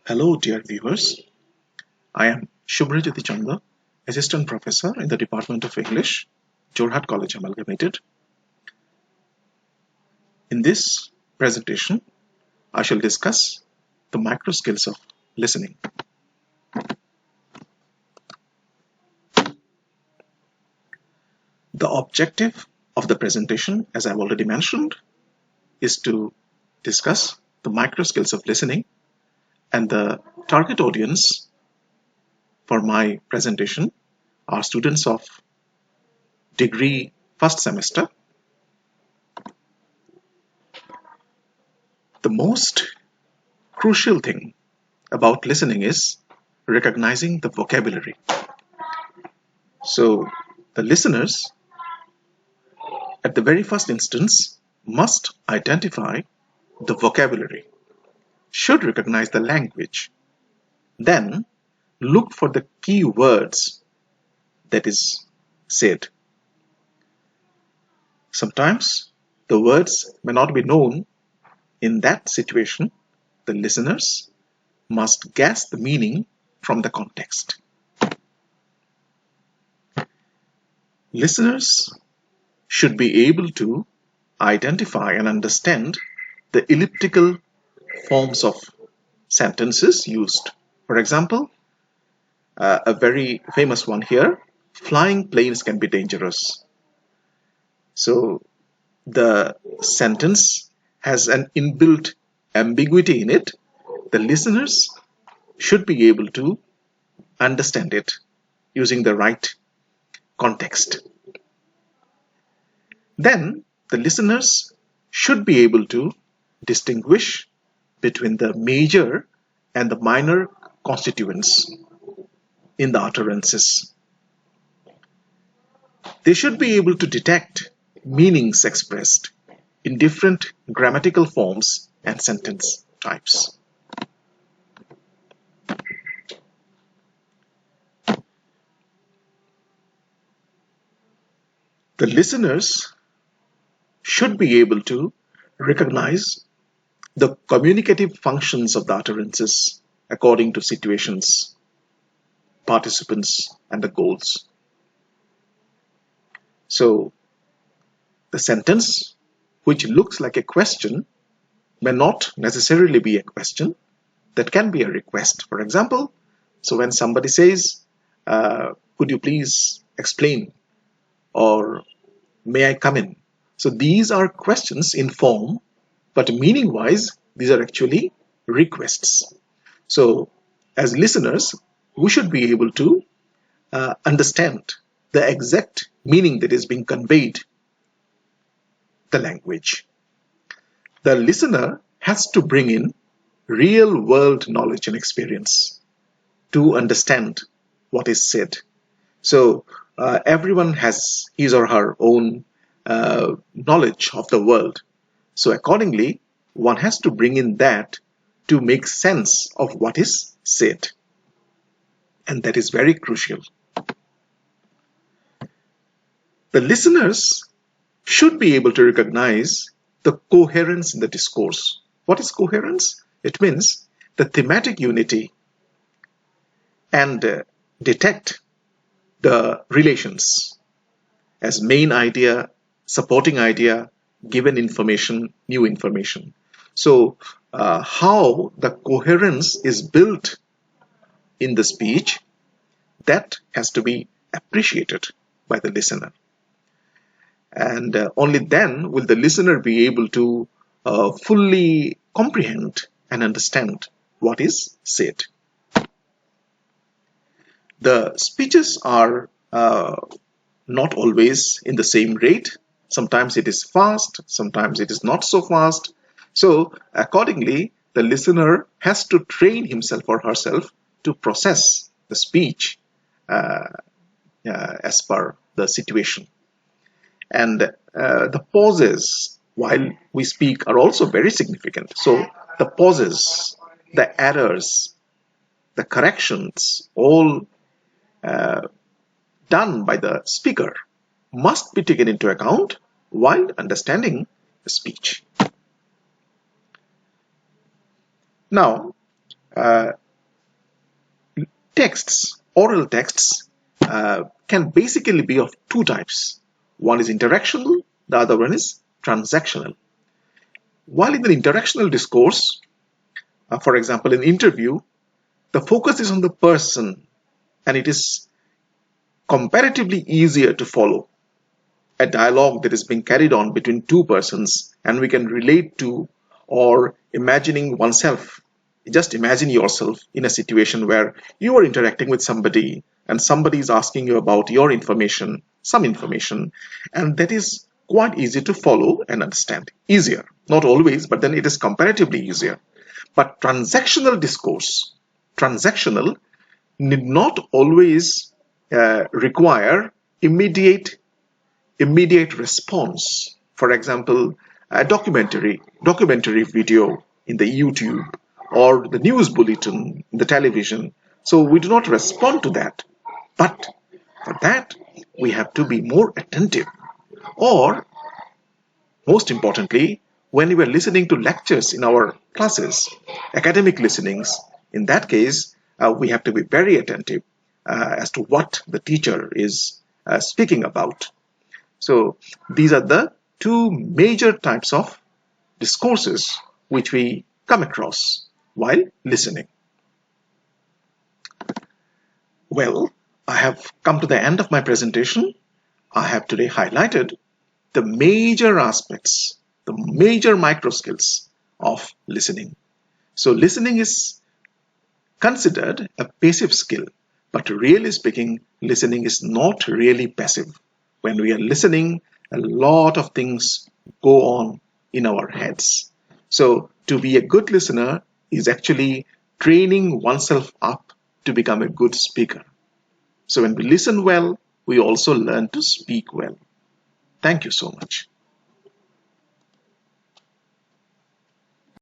Hello, dear viewers. I am Shubhrajyoti Chanda, Assistant Professor in the Department of English, Jorhat College Amalgamated. In this presentation, I shall discuss the micro skills of listening. The objective of the presentation, as I've already mentioned, is to discuss the micro skills of listening, and the target audience for my presentation are students of degree first semester. The most crucial thing about listening is recognizing the vocabulary. So the listeners, at the very first instance, must identify the vocabulary, should recognize the language, then look for the key words that is said. Sometimes the words may not be known. In that situation, the listeners must guess the meaning from the context. Listeners should be able to identify and understand the elliptical forms of sentences used. For example, a very famous one here, flying planes can be dangerous. So the sentence has an inbuilt ambiguity in it. The listeners should be able to understand it using the right context. Then the listeners should be able to distinguish between the major and the minor constituents in the utterances. They should be able to detect meanings expressed in different grammatical forms and sentence types. The listeners should be able to recognize the communicative functions of the utterances according to situations, participants, and the goals. So, the sentence which looks like a question may not necessarily be a question. That can be a request. For example, so when somebody says, could you please explain, or may I come in? So these are questions in form, but meaning wise, these are actually requests. So as listeners, we should be able to understand the exact meaning that is being conveyed, the language. The listener has to bring in real world knowledge and experience to understand what is said. So everyone has his or her own knowledge of the world. So accordingly, one has to bring in that to make sense of what is said. And that is very crucial. The listeners should be able to recognize the coherence in the discourse. What is coherence? It means the thematic unity and detect the relations as main idea, supporting idea, given information, new information. So how the coherence is built in the speech, that has to be appreciated by the listener. And only then will the listener be able to fully comprehend and understand what is said. The speeches are not always in the same rate. Sometimes it is fast, sometimes it is not so fast. So accordingly, the listener has to train himself or herself to process the speech as per the situation. And the pauses while we speak are also very significant. So the pauses, the errors, the corrections, all done by the speaker must be taken into account while understanding the speech. Now, uh, oral texts, can basically be of two types. One is interactional, the other one is transactional. While in the interactional discourse, for example, in interview, the focus is on the person and it is comparatively easier to follow a dialogue that is being carried on between two persons and we can relate to or imagining oneself. Just imagine yourself in a situation where you are interacting with somebody and somebody is asking you about your information, some information, and that is quite easy to follow and understand. Easier. Not always, but then it is comparatively easier. But transactional, need not always require immediate response. For example, a documentary video in the YouTube or the news bulletin in the television. So we do not respond to that. But for that, we have to be more attentive. Or, most importantly, when we are listening to lectures in our classes, academic listenings, in that case, we have to be very attentive as to what the teacher is speaking about. So these are the two major types of discourses which we come across while listening. Well, I have come to the end of my presentation. I have today highlighted the major aspects, the major micro skills of listening. So listening is considered a passive skill, but really speaking, listening is not really passive. When we are listening, a lot of things go on in our heads. So to be a good listener is actually training oneself up to become a good speaker. So when we listen well, we also learn to speak well. Thank you so much.